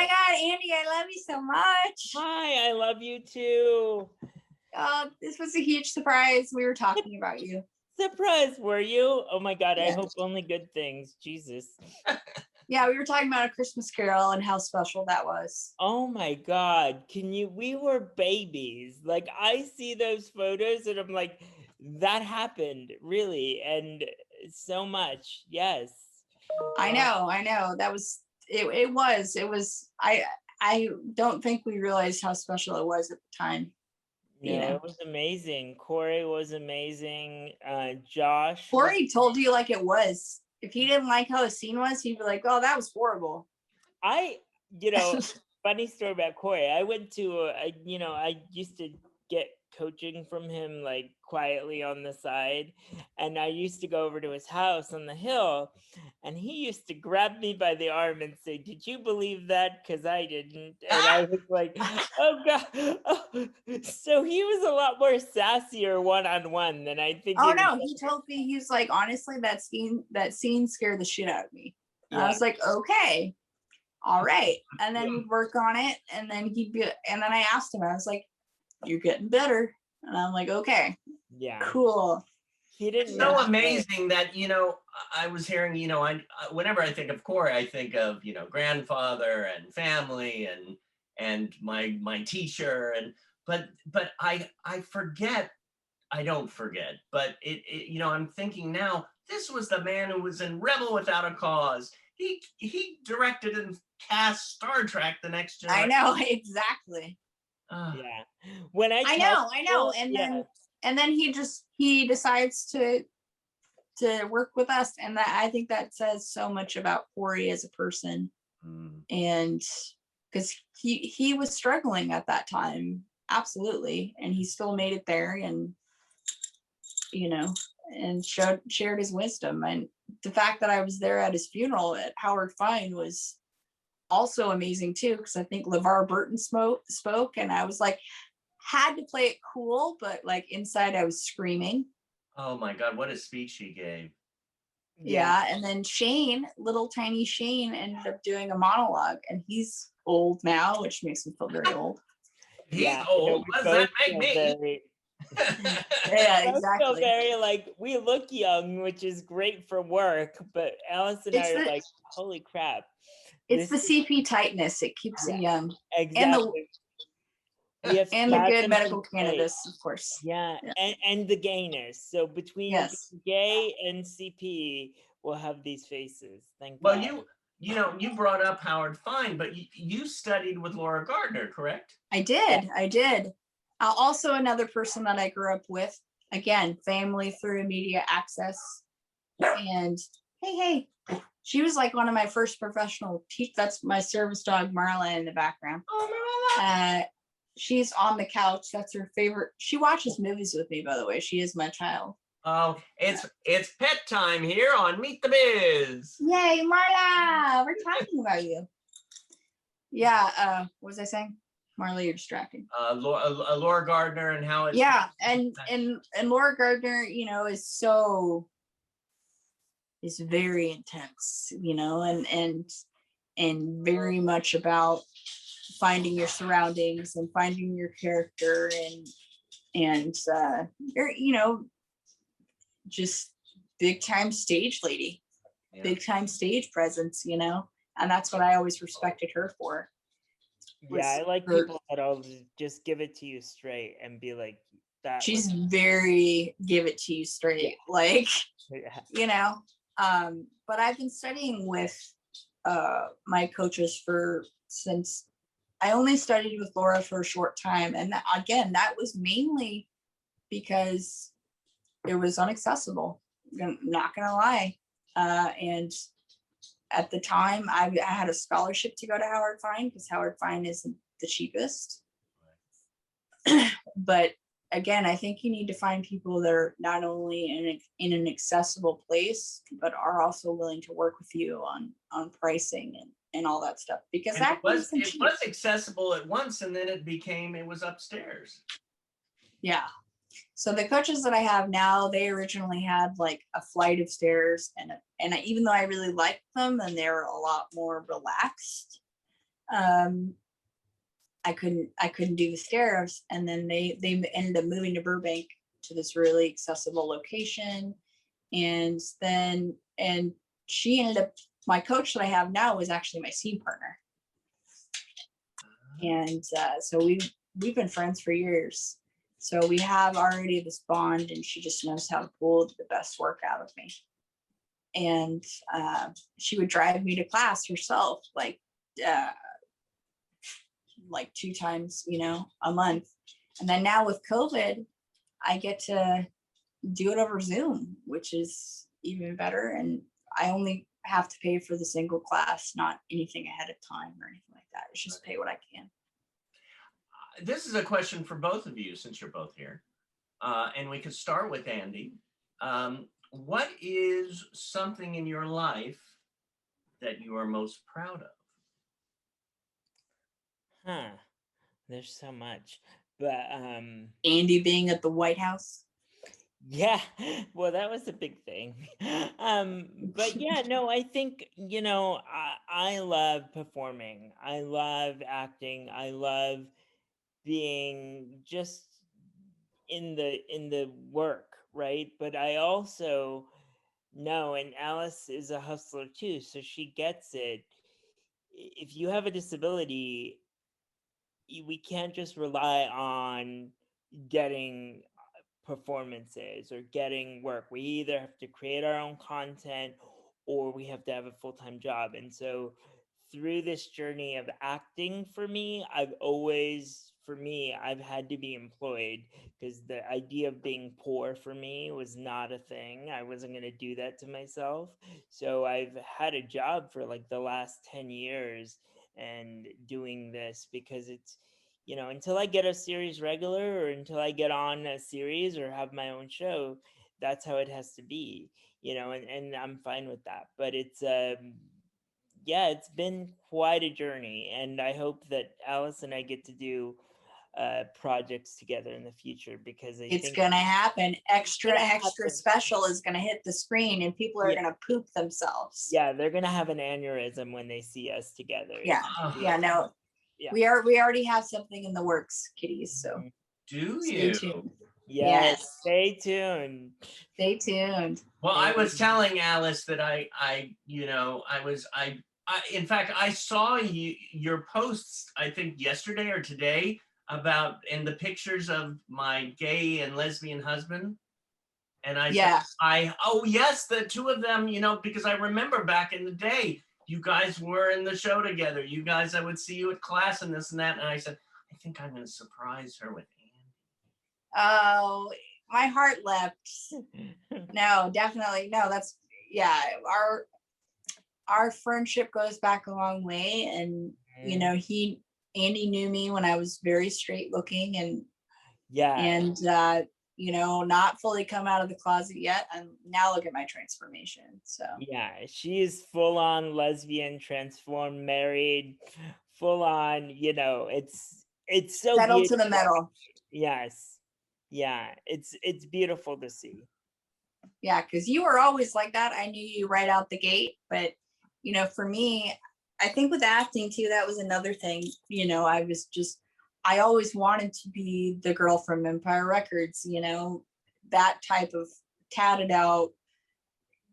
God, Andy, I love you so much. Hi, I love you too. This was a huge surprise. We were talking about you. Surprised, were you? Oh my God, Yeah. I hope only good things. Jesus. Yeah, we were talking about A Christmas Carol and how special that was. Oh my God, we were babies. Like, I see those photos and I'm like, that happened, really, and so much, yes. I know. That was, it was, I don't think we realized how special it was at the time. No, You know? It was amazing. Corey was amazing. Josh. Corey told you like it was. If he didn't like how the scene was, he'd be like, oh, that was horrible. Funny story about Corey. I went to, I used to get coaching from him like quietly on the side. And I used to go over to his house on the hill. And he used to grab me by the arm and say, did you believe that? Because I didn't. And I was like, oh God. Oh. So he was a lot more sassier one-on-one than I think. Oh no, he told me, he was like, honestly, that scene scared the shit out of me. Yeah. I was like, okay, all right. And then we'd work on it, and then and then I asked him, I was like, you're getting better. And I'm like, okay, yeah, cool. He didn't. It's so amazing that, I was hearing, whenever I think of Corey, I think of, grandfather and family and my teacher, but I forget. I don't forget, but I'm thinking now, this was the man who was in Rebel Without a Cause. He directed and cast Star Trek: The Next Generation. I know, exactly. Yeah. When I know. And then he decides to work with us, and I think that says so much about Corey as a person. And because he was struggling at that time, absolutely, and he still made it there, and and shared his wisdom. And the fact that I was there at his funeral at Howard Fine was also amazing too, because I think LeVar Burton spoke, and I was like, had to play it cool, but like inside I was screaming. Oh my God, what a speech he gave. Yeah. And then Shane, little tiny Shane, ended up doing a monologue, and he's old now, which makes him feel very old. He's old. What does that make me? Yeah, exactly. Very like, we look young, which is great for work, but Alice and I are like, holy crap. It's the CP tightness. It keeps you young. Exactly. And the good medical cannabis, of course. Yeah. And the gayness. So between gay and CP, we'll have these faces. Thank God. Well, you brought up Howard Fine, but you studied with Laura Gardner, correct? I did. Also another person that I grew up with, again, family through media access. And hey, she was like one of my first professional teachers. That's my service dog, Marla, in the background. Oh, Marla. She's on the couch. That's her favorite. She watches movies with me, by the way. She is my child. Oh, it's pet time here on Meet the Biz. Yay, Marla! We're talking about you. Yeah. What was I saying? Marla, you're distracting. Laura Gardner and how it's. Yeah, and Laura Gardner, is very intense, and very much about finding your surroundings and finding your character, and you're, just big time stage lady, big time stage presence, and that's what I always respected her for. Yeah, I like people that'll just give it to you straight and be like that. She's very give it to you straight, like, but I've been studying with my coaches since I only studied with Laura for a short time. And that was mainly because it was inaccessible. I'm not going to lie. And at the time, I had a scholarship to go to Howard Fine, because Howard Fine isn't the cheapest. But again, I think you need to find people that are not only in an accessible place, but are also willing to work with you on pricing and all that stuff. Because it was accessible at once, and then it was upstairs. Yeah. So the coaches that I have now, they originally had like a flight of stairs, and even though I really liked them and they were a lot more relaxed, I couldn't do the stairs, and then they ended up moving to Burbank to this really accessible location, and she ended up, my coach that I have now was actually my scene partner, and so we've been friends for years. So we have already this bond, and she just knows how to pull the best work out of me. And she would drive me to class herself, like 2 times, a month. And then now with COVID, I get to do it over Zoom, which is even better. And I only have to pay for the single class, not anything ahead of time or anything like that. It's just pay what I can. This is a question for both of you, since you're both here. And we could start with Andy. What is something in your life that you are most proud of? There's so much, but Andy being at the White House. Yeah, well, that was a big thing. But yeah, no, I think, I love performing. I love acting. I love being just in the work, right? But I also know, and Alice is a hustler too, so she gets it. If you have a disability, we can't just rely on getting performances or getting work. We either have to create our own content or we have to have a full-time job. And so through this journey of acting, I've had to be employed, because the idea of being poor for me was not a thing. I wasn't going to do that to myself. So I've had a job for like the last 10 years and doing this, because it's, until I get a series regular, or until I get on a series or have my own show, that's how it has to be, and I'm fine with that. But it's, it's been quite a journey, and I hope that Alice and I get to do projects together in the future, because I It's think gonna happen. Extra happen. special is gonna hit the screen, and people are gonna poop themselves. Yeah, they're gonna have an aneurysm when they see us together. Yeah. No. Yeah. We already have something in the works, kiddies. So do stay you? tuned. Yes. Stay tuned. Stay tuned. Well, I was telling Alice that in fact, I saw your posts, I think yesterday or today, about in the pictures of my gay and lesbian husband. And I said, oh yes, the two of them, because I remember back in the day, you guys were in the show together. You guys, I would see you at class and this and that. And I said, I think I'm going to surprise her with Andy. Oh, my heart leapt. No, definitely. No, our friendship goes back a long way. And, Andy knew me when I was very straight looking, and not fully come out of the closet yet. And now look at my transformation. So yeah, she is full on lesbian, transformed, married, full on, it's so pedal beautiful. to the metal. Yes. Yeah, it's beautiful to see. Yeah, because you were always like that. I knew you right out the gate. But, for me, I think with acting too, that was another thing. I always wanted to be the girl from Empire Records, that type of tatted out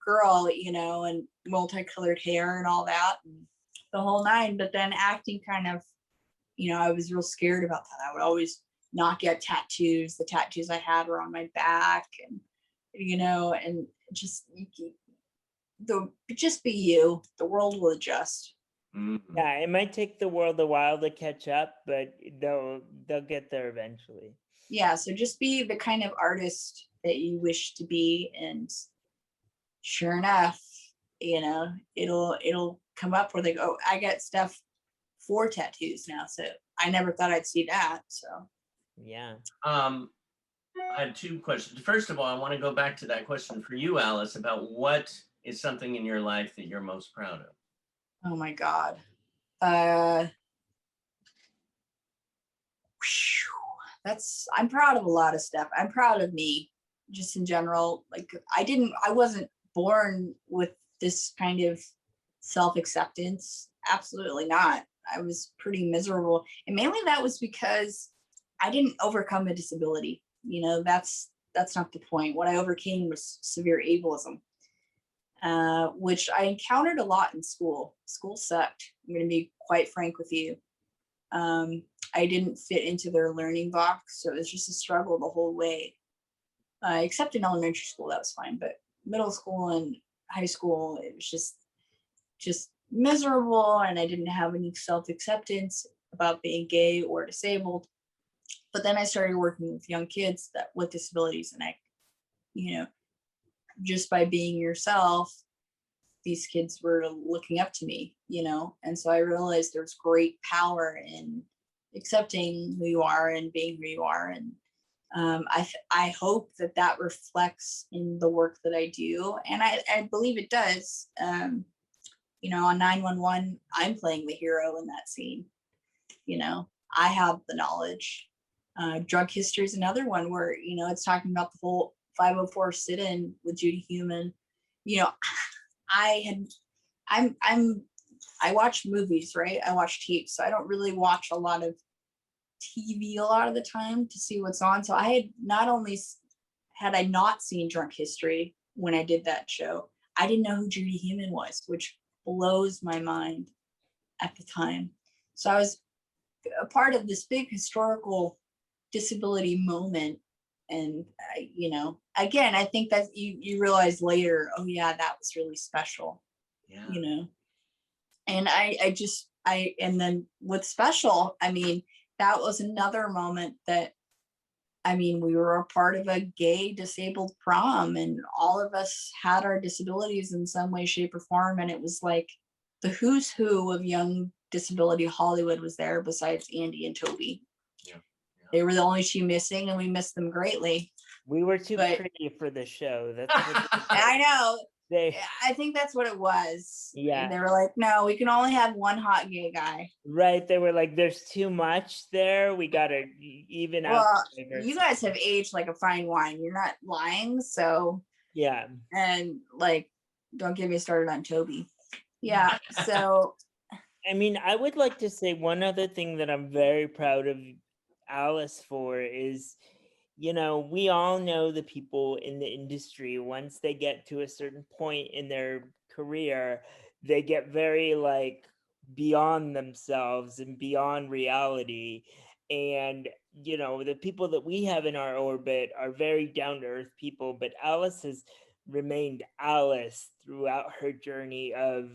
girl, and multicolored hair and all that, and the whole nine. But then acting kind of, I was real scared about that. I would always not get tattoos. The tattoos I had were on my back, and, and just be you. The world will adjust. Mm-hmm. Yeah, it might take the world a while to catch up, but they'll get there eventually. Yeah, so just be the kind of artist that you wish to be, and sure enough, it'll come up where they go, I got stuff for tattoos now, so I never thought I'd see that. So yeah. I have two questions. First of all, I want to go back to that question for you, Alice, about what is something in your life that you're most proud of? Oh my God. I'm proud of a lot of stuff. I'm proud of me just in general. Like I wasn't born with this kind of self-acceptance. Absolutely not. I was pretty miserable. And mainly that was because I didn't overcome a disability. That's not the point. What I overcame was severe ableism, which I encountered a lot in school. School sucked. I'm going to be quite frank with you. I didn't fit into their learning box, so it was just a struggle the whole way. Except in elementary school, that was fine, but middle school and high school, it was just miserable, and I didn't have any self-acceptance about being gay or disabled. But then I started working with young kids with disabilities, and just by being yourself, these kids were looking up to me, and so I realized there's great power in accepting who you are and being who you are. And I hope that reflects in the work that I do, and I believe it does. On 911, I'm playing the hero in that scene. I have the knowledge. Drug history is another one where it's talking about the whole 504 sit-in with Judy Heumann. I watch movies, right? I watch tapes, so I don't really watch a lot of TV a lot of the time to see what's on. So I had not seen Drunk History when I did that show, I didn't know who Judy Heumann was, which blows my mind at the time. So I was a part of this big historical disability moment. And again, I think that you realize later, oh yeah, that was really special. Yeah. And and then with special, that was another moment that, we were a part of a gay disabled prom, and all of us had our disabilities in some way, shape, or form. And it was like the who's who of young disability Hollywood was there besides Andy and Toby. Yeah. They were the only two missing, and we missed them greatly. We were too pretty for the show. That's what I know. I think that's what it was. Yeah. And they were like, no, we can only have one hot gay guy. Right. They were like, there's too much there. We got to even out. Well, you guys have aged like a fine wine. You're not lying. So, yeah. And don't get me started on Toby. Yeah. So, I would like to say one other thing that I'm very proud of Alice for is, we all know the people in the industry, once they get to a certain point in their career, they get very beyond themselves and beyond reality. And, the people that we have in our orbit are very down to earth people, but Alice has remained Alice throughout her journey of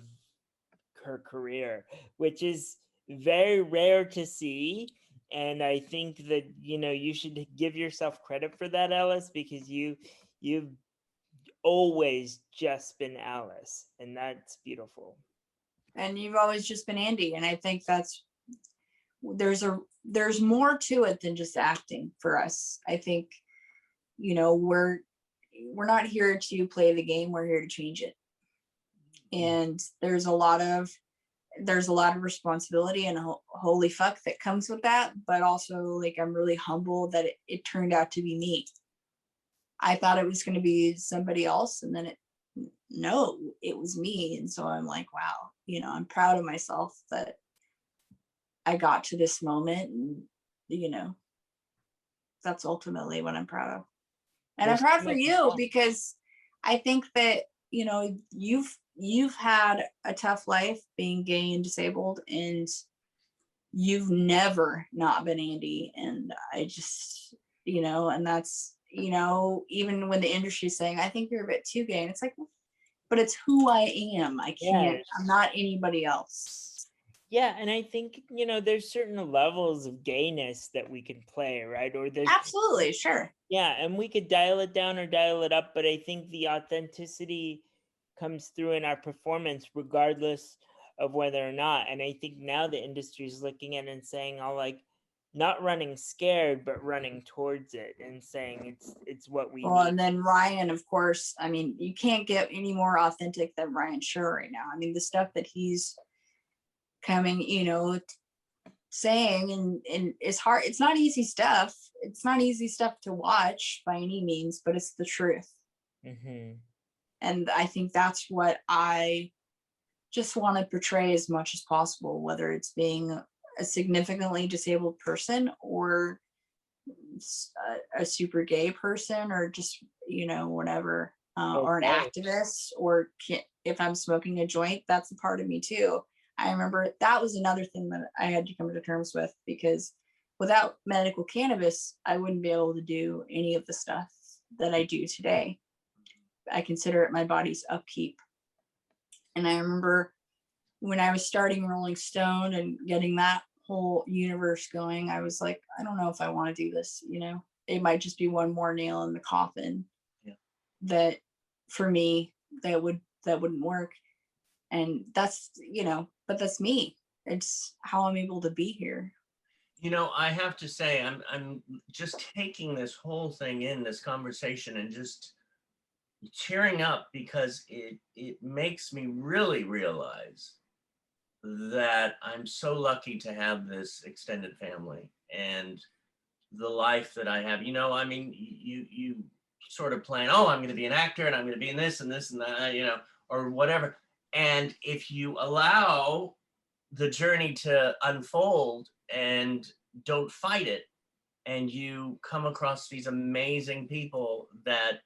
her career, which is very rare to see. And I think that you should give yourself credit for that, Alice, because you've always just been Alice, and that's beautiful. And you've always just been Andy, and I think there's more to it than just acting for us. I think we're not here to play the game, we're here to change it. And there's a lot of responsibility and holy fuck that comes with that, but also I'm really humbled that it turned out to be me. I thought it was going to be somebody else, and then it was me. And so I'm like, wow, I'm proud of myself that I got to this moment, and that's ultimately what I'm proud of. And I'm proud for you, because I think that you've had a tough life being gay and disabled, and you've never not been Andy. And I just, and that's, even when the industry's saying, I think you're a bit too gay, and it's like, but it's who I am. I can't, yes. I'm not anybody else. Yeah, and I think, there's certain levels of gayness that we can play, right? Or there's absolutely, sure. Yeah, and we could dial it down or dial it up, but I think the authenticity comes through in our performance regardless of whether or not. And I think now the industry is looking at it and saying, not running scared, but running towards it and saying it's what we need. And then Ryan, of course, you can't get any more authentic than Ryan Sure right now. The stuff that he's coming, saying, and it's hard. It's not easy stuff. It's not easy stuff to watch by any means, but it's the truth. Mm-hmm. And I think that's what I just want to portray as much as possible, whether it's being a significantly disabled person or a super gay person, or just, whatever, or an activist, or if I'm smoking a joint, that's a part of me too. I remember that was another thing that I had to come to terms with, because without medical cannabis, I wouldn't be able to do any of the stuff that I do today. I consider it my body's upkeep. And I remember when I was starting Rolling Stone and getting that whole universe going, I was like, I don't know if I want to do this, it might just be one more nail in the coffin. Yeah. That for me, that wouldn't work. And that's, but that's me. It's how I'm able to be here. I have to say, I'm just taking this whole thing in, this conversation, and just cheering up, because it makes me really realize that I'm so lucky to have this extended family and the life that I have. You sort of plan, oh, I'm going to be an actor and I'm going to be in this and this and that, or whatever. And if you allow the journey to unfold and don't fight it, and you come across these amazing people that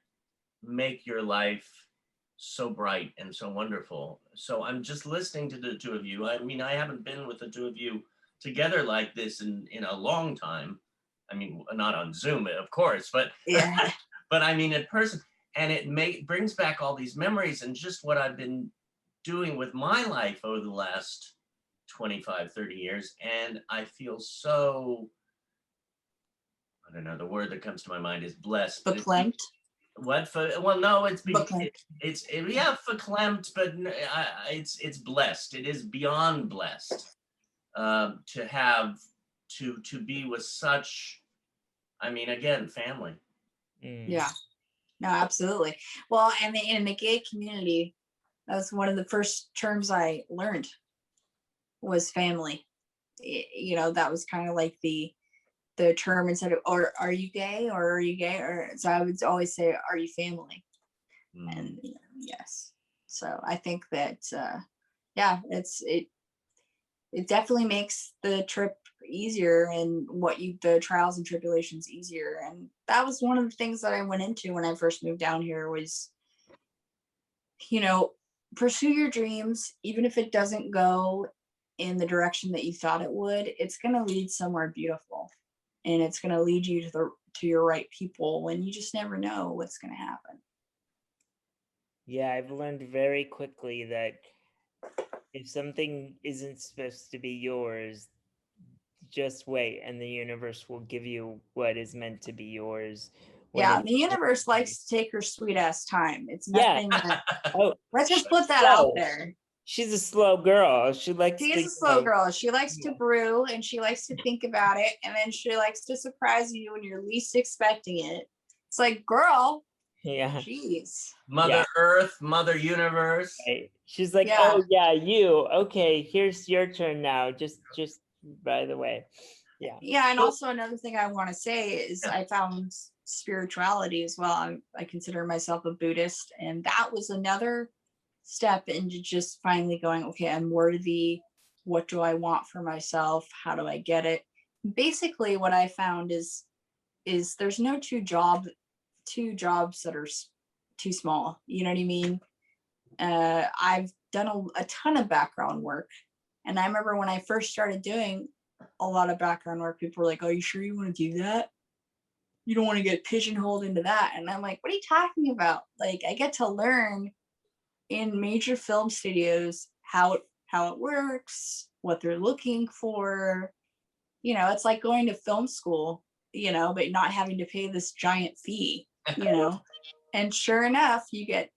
make your life so bright and so wonderful. So I'm just listening to the two of you. I mean, I haven't been with the two of you together like this in a long time. I mean, not on Zoom, of course, but Yeah. but I mean in person. And it brings back all these memories, and just what I've been doing with my life over the last 25, 30 years. And I feel so, I don't know, the word that comes to my mind is blessed. Verklempt. Well, no, it's Verklempt. yeah, verklempt, but it's blessed. It is beyond blessed to have to be with such, I mean, again, family. Yeah, no, absolutely. Well, and in the gay community, that was one of the first terms I learned was family. That was kind of like the term, instead of, or are you gay, or are you gay, or so I would always say, are you family? And yes. So I think that yeah, it definitely makes the trip easier, and the trials and tribulations easier. And that was one of the things that I went into when I first moved down here was, pursue your dreams, even if it doesn't go in the direction that you thought it would. It's going to lead somewhere beautiful, and it's going to lead you to your right people, when you just never know what's going to happen. Yeah, I've learned very quickly that if something isn't supposed to be yours, just wait, and the universe will give you what is meant to be yours. Yeah, the universe likes to take her sweet ass time. It's Yeah. nothing that, Oh, let's just put that out there. She's a slow girl. She is a slow girl. She likes to brew, and she likes to think about it, and then she likes to surprise you when you're least expecting it. It's like, girl, yeah, jeez. Mother Earth, Mother Universe. Right. She's like, oh yeah, you. Okay, here's your turn now. Just by the way. Yeah. Yeah, and also another thing I want to say is I found spirituality as well. I consider myself a Buddhist, and that was another step into just finally going, okay, I'm worthy. What do I want for myself? How do I get it? Basically, what I found is there's no two jobs that are too small. You know what I mean? I've done a ton of background work, and I remember when I first started doing a lot of background work, people were like, "Are you sure you want to do that? You don't want to get pigeonholed into that." And I'm like, "What are you talking about? Like, I get to learn in major film studios how it works, what they're looking for. It's like going to film school, but not having to pay this giant fee, And sure enough, you get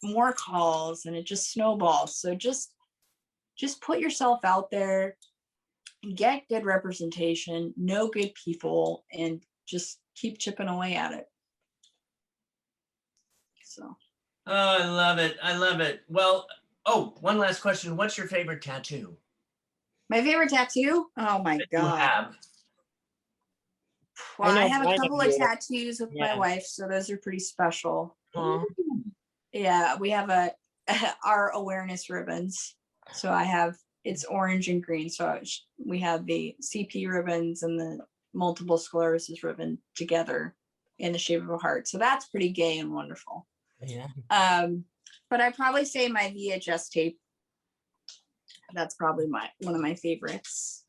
more calls, and it just snowballs. So just put yourself out there, get good representation, know good people, and just keep chipping away at it. So. Oh, I love it. I love it. Well, one last question. What's your favorite tattoo? My favorite tattoo? Oh my God. You have. Well, I have a couple of tattoos with my wife, so those are pretty special. Aww. Yeah, we have a our awareness ribbons. So it's orange and green. So we have the CP ribbons and the multiple sclerosis ribbon together in the shape of a heart. So that's pretty gay and wonderful. Yeah. But I'd probably say my VHS tape. That's probably one of my favorites.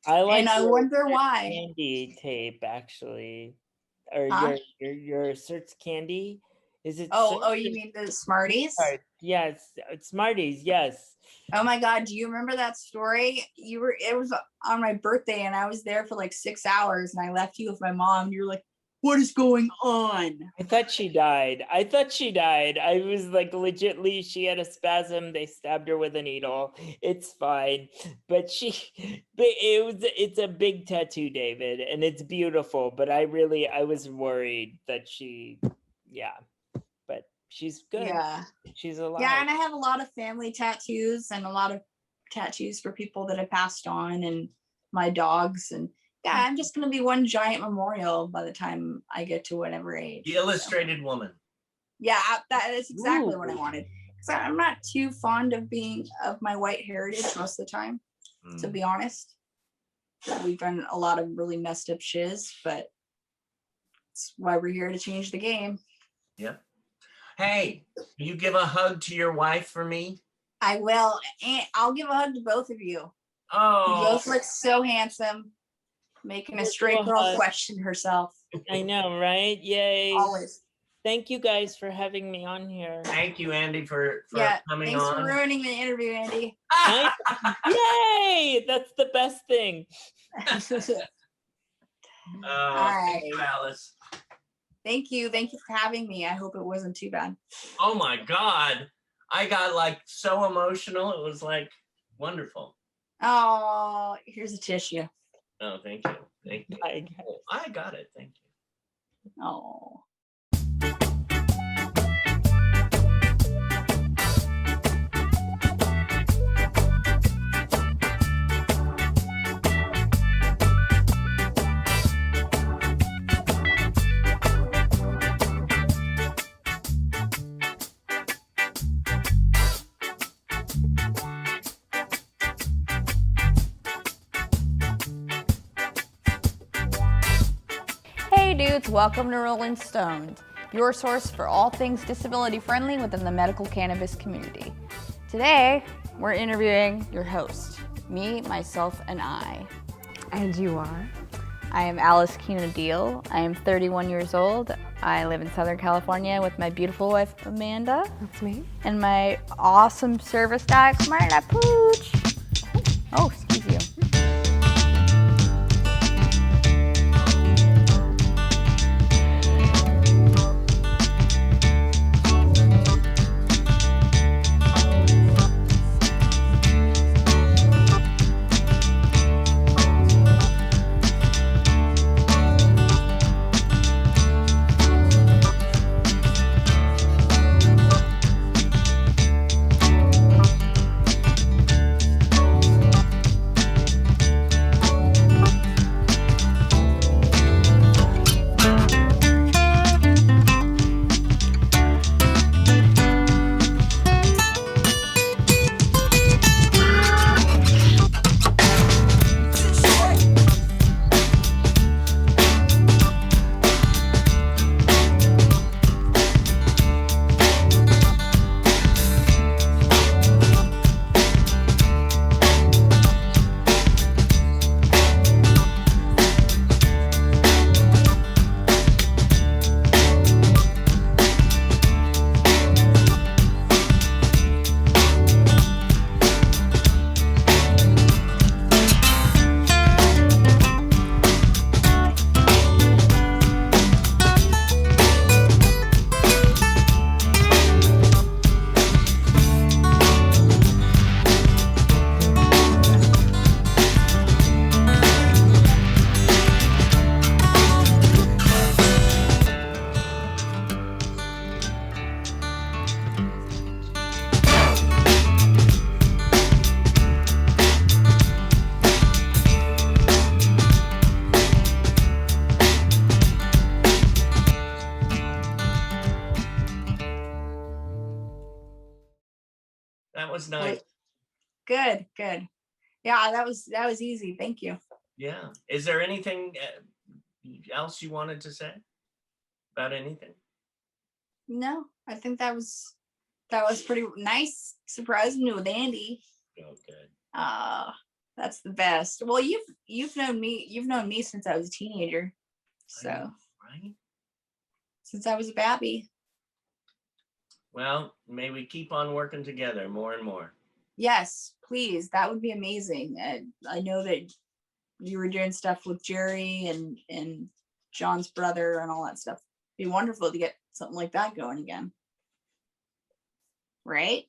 I like and I wonder why. candy tape, actually. Or your Certs candy? Is it? Oh, you mean the Smarties? Yes, Smarties, yes. Oh my God, do you remember that story? It was on my birthday and I was there for like 6 hours and I left you with my mom and you're like, what is going on? I thought she died. I was like, legitly, she had a spasm. They stabbed her with a needle. It's fine. But it's a big tattoo, David, and it's beautiful. But I was worried that but she's good. Yeah. She's alive. Yeah, and I have a lot of family tattoos and a lot of tattoos for people that have passed on and my dogs. And yeah, I'm just going to be one giant memorial by the time I get to whatever age. The illustrated woman. Yeah, that is exactly what I wanted. Because I'm not too fond of my white heritage most of the time, to be honest. We've done a lot of really messed up shiz, but that's why we're here to change the game. Yeah. Hey, you give a hug to your wife for me? I will. And I'll give a hug to both of you. Oh. You both look so handsome. Making a straight girl question herself. I know, right? Yay. Always. Thank you guys for having me on here. Thank you, Andy, for coming on. Thanks for ruining the interview, Andy. Yay! That's the best thing. All right. Thank you, Alice. Thank you. Thank you for having me. I hope it wasn't too bad. Oh my God. I got like so emotional. It was like wonderful. Oh, here's a tissue. Oh, thank you. Thank you. I got it. Thank you. Oh. Hey dudes, welcome to Rolling Stones, your source for all things disability friendly within the medical cannabis community. Today, we're interviewing your host, me, myself, and I. And you are? I am Alice Kina Diehl. I am 31 years old. I live in Southern California with my beautiful wife, Amanda. That's me. And my awesome service dog, Marla Pooch. Oh, excuse you. was nice. Good. Yeah, that was easy. Thank you. Yeah. Is there anything else you wanted to say about anything? No, I think that was pretty nice. Surprising me with Andy. Oh, good. That's the best. Well, you've known me since I was a teenager. So Right. since I was a babby. Well, may we keep on working together more and more. Yes, please. That would be amazing. I know that you were doing stuff with Jerry and John's brother and all that stuff. It'd be wonderful to get something like that going again. Right?